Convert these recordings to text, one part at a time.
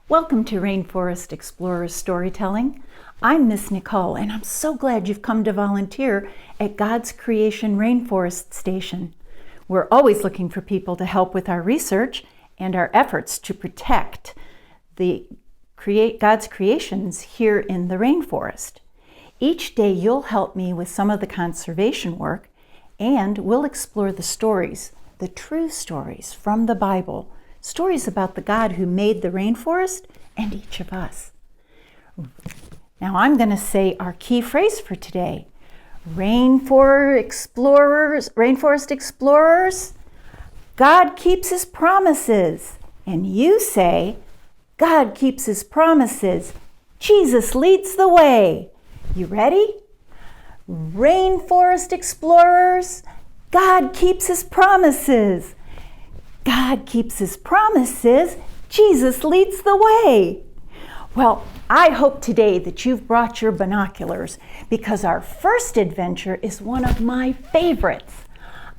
Welcome to Rainforest Explorers Storytelling. I'm Miss Nicole, and I'm so glad you've come to volunteer at God's Creation Rainforest Station. We're always looking for people to help with our research and our efforts to protect God's creations here in the rainforest. Each day you'll help me with some of the conservation work, and we'll explore the stories, the true stories from the Bible, stories about the God who made the rainforest and each of us. Now I'm going to say our key phrase for today. Rainforest explorers, God keeps his promises. And you say, God keeps his promises. Jesus leads the way. You ready? Rainforest explorers, God keeps his promises. God keeps his promises. Jesus leads the way. Well, I hope today that you've brought your binoculars because our first adventure is one of my favorites.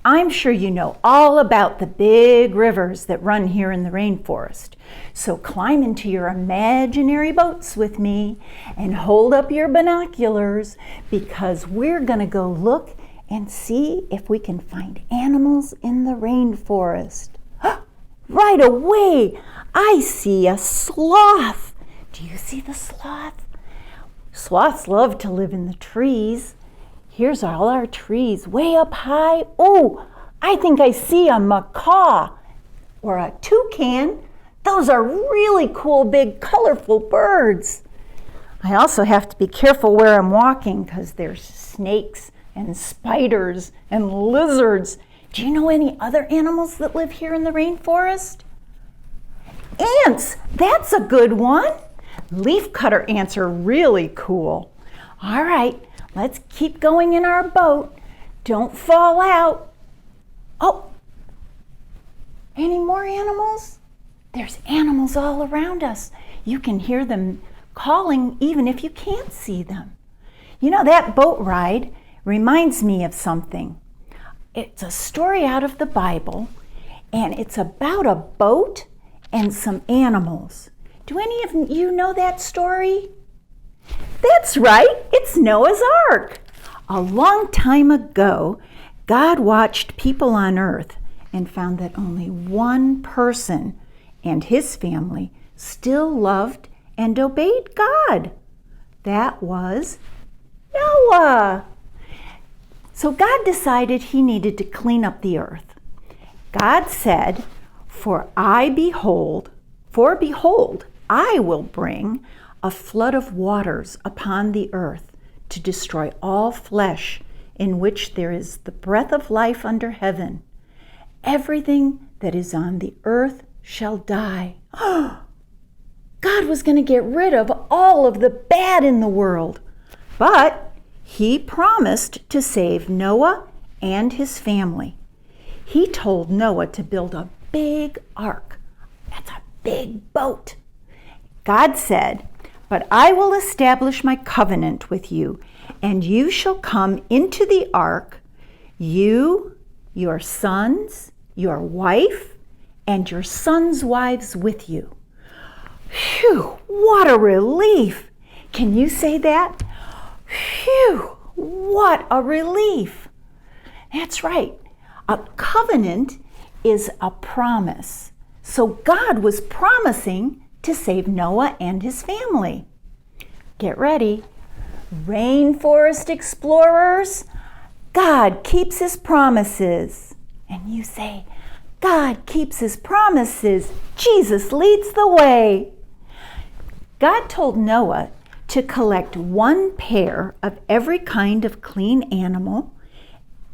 I'm sure you know all about the big rivers that run here in the rainforest. So climb into your imaginary boats with me and hold up your binoculars because we're going to go look and see if we can find animals in the rainforest. Right away, I see a sloth. Do you see the sloth? Sloths love to live in the trees. Here's all our trees way up high. Oh, I think I see a macaw or a toucan. Those are really cool, big, colorful birds. I also have to be careful where I'm walking because there's snakes and spiders and lizards. Do you know any other animals that live here in the rainforest? Ants, that's a good one. Leafcutter ants are really cool. All right, let's keep going in our boat. Don't fall out. Oh, any more animals? There's animals all around us. You can hear them calling even if you can't see them. You know, that boat ride reminds me of something. It's a story out of the Bible, and it's about a boat and some animals. Do any of you know that story? That's right, it's Noah's Ark. A long time ago, God watched people on earth and found that only one person and his family still loved and obeyed God. That was Noah. So God decided he needed to clean up the earth. God said, For behold, I will bring a flood of waters upon the earth to destroy all flesh in which there is the breath of life under heaven. Everything that is on the earth shall die. God was going to get rid of all of the bad in the world, but he promised to save Noah and his family. He told Noah to build a big ark. That's a big boat. God said, But I will establish my covenant with you, and you shall come into the ark, you, your sons, your wife, and your sons' wives with you. Phew, what a relief! Can you say that? Phew, what a relief! That's right. A covenant is a promise. So God was promising to save Noah and his family. Get ready. Rainforest explorers, God keeps his promises. And you say, God keeps his promises. Jesus leads the way. God told Noah to collect one pair of every kind of clean animal,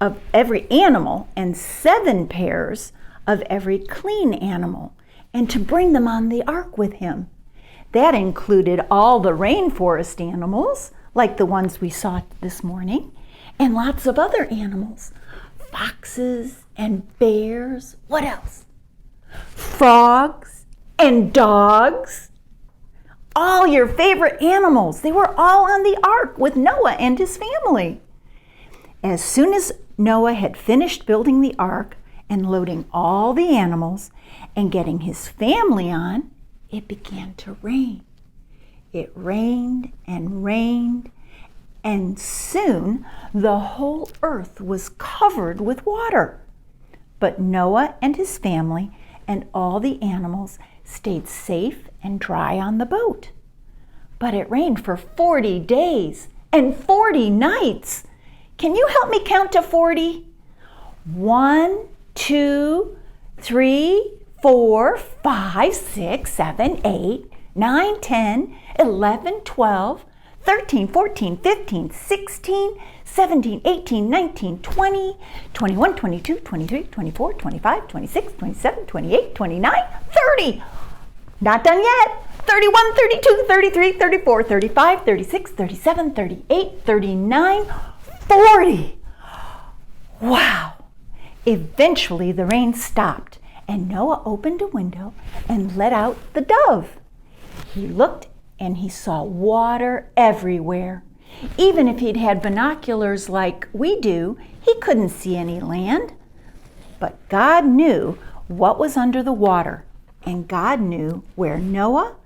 of every animal, and 7 pairs of every clean animal, and to bring them on the ark with him. That included all the rainforest animals, like the ones we saw this morning, and lots of other animals. Foxes and bears. What else? Frogs and dogs. All your favorite animals. They were all on the ark with Noah and his family. As soon as Noah had finished building the ark and loading all the animals and getting his family on, it began to rain. It rained and rained, and soon the whole earth was covered with water. But Noah and his family and all the animals stayed safe and dry on the boat. But it rained for 40 days and 40 nights. Can you help me count to 40? 1, 2, 3, 4, 5, 6, 7, 8, 9, 10, 11, 12, 13, 14, 15, 16, 17, 18, 19, 20, 21, 22, 23, 24, 25, 26, 27, 28, 29, 30. Not done yet. 31, 32, 33, 34, 35, 36, 37, 38, 39, 40. Wow. Eventually the rain stopped and Noah opened a window and let out the dove. He looked and he saw water everywhere. Even if he'd had binoculars like we do, he couldn't see any land. But God knew what was under the water, and God knew where Noah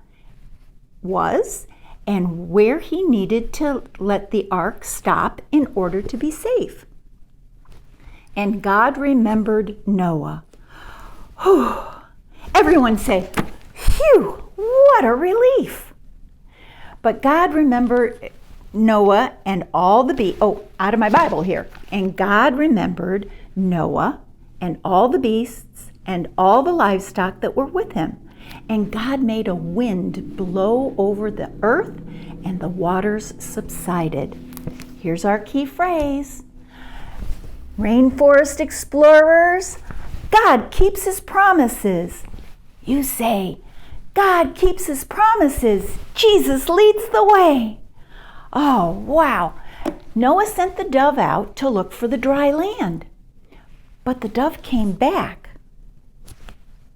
was and where he needed to let the ark stop in order to be safe. And God remembered Noah. Whew. Everyone say, phew, what a relief. But God remembered Noah and all the beasts. Oh, out of my Bible here. And God remembered Noah and all the beasts and all the livestock that were with him. And God made a wind blow over the earth, and the waters subsided. Here's our key phrase. Rainforest explorers, God keeps his promises. You say, God keeps his promises. Jesus leads the way. Oh, wow. Noah sent the dove out to look for the dry land. But the dove came back.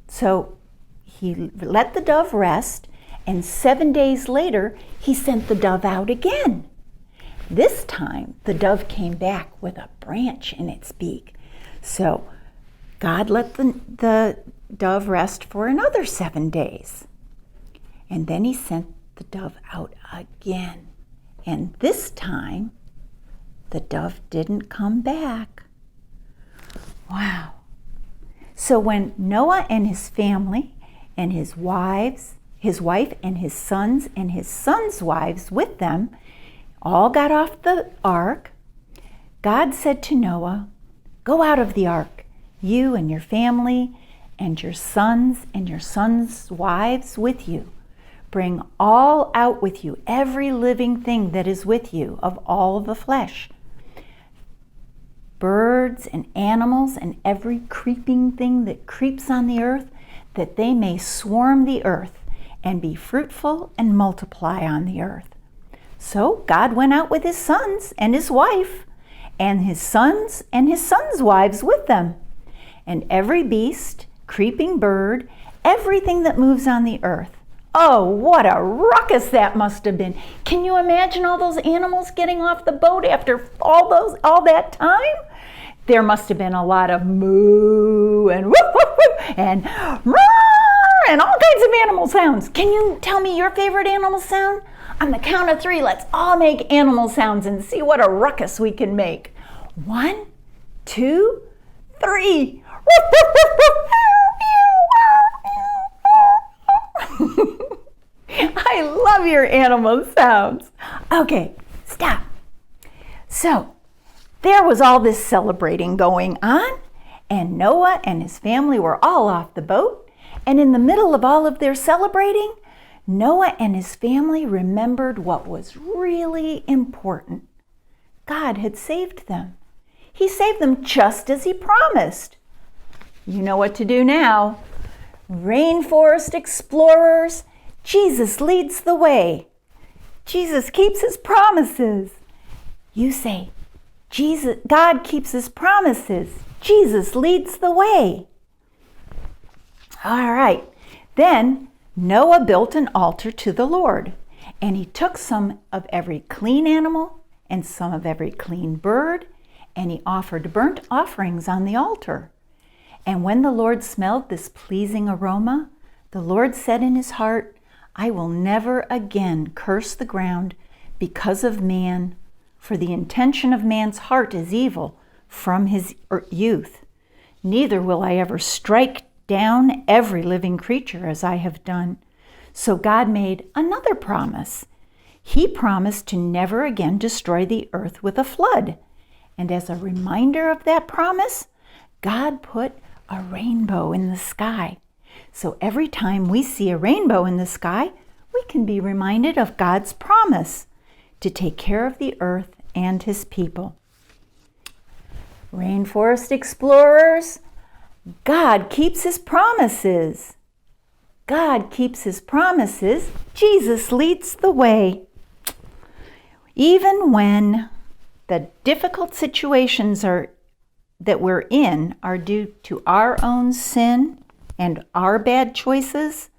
So he let the dove rest, and 7 days later, he sent the dove out again. This time, the dove came back with a branch in its beak. So God let the dove rest for another 7 days. And then he sent the dove out again. And this time, the dove didn't come back. Wow. So when Noah and his family and his wife and his sons' wives with them all got off the ark, God said to Noah, go out of the ark, you and your family and your sons' wives with you. Bring all out with you, every living thing that is with you of all the flesh. Birds and animals and every creeping thing that creeps on the earth, that they may swarm the earth and be fruitful and multiply on the earth. So God went out with his sons and his wife, and his sons' wives with them, and every beast, creeping bird, everything that moves on the earth. Oh, what a ruckus that must have been. Can you imagine all those animals getting off the boat after all that time? There must have been a lot of moo and whoop, whoop, whoop, and roar, and all kinds of animal sounds. Can you tell me your favorite animal sound? On the count of 3, let's all make animal sounds and see what a ruckus we can make. 1, 2, 3. I love your animal sounds. Okay, stop. So, there was all this celebrating going on, and Noah and his family were all off the boat, and in the middle of all of their celebrating, Noah and his family remembered what was really important. God had saved them. He saved them just as he promised. You know what to do now. Rainforest explorers, Jesus leads the way. Jesus keeps his promises. You say, God keeps his promises. Jesus leads the way. All right. Then Noah built an altar to the Lord, and he took some of every clean animal and some of every clean bird, and he offered burnt offerings on the altar. And when the Lord smelled this pleasing aroma, The Lord said in his heart, I will never again curse the ground because of man, for the intention of man's heart is evil from his youth. Neither will I ever strike down every living creature as I have done. So God made another promise. He promised to never again destroy the earth with a flood. And as a reminder of that promise, God put a rainbow in the sky. So every time we see a rainbow in the sky, we can be reminded of God's promise to take care of the earth and his people. Rainforest explorers, God keeps his promises. God keeps his promises. Jesus leads the way. Even when the difficult situations that we're in are due to our own sin and our bad choices,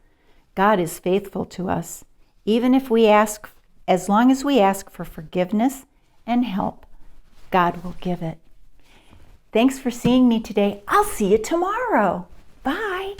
God is faithful to us. Even if we ask, as long as we ask for forgiveness and help, God will give it. Thanks for seeing me today. I'll see you tomorrow. Bye.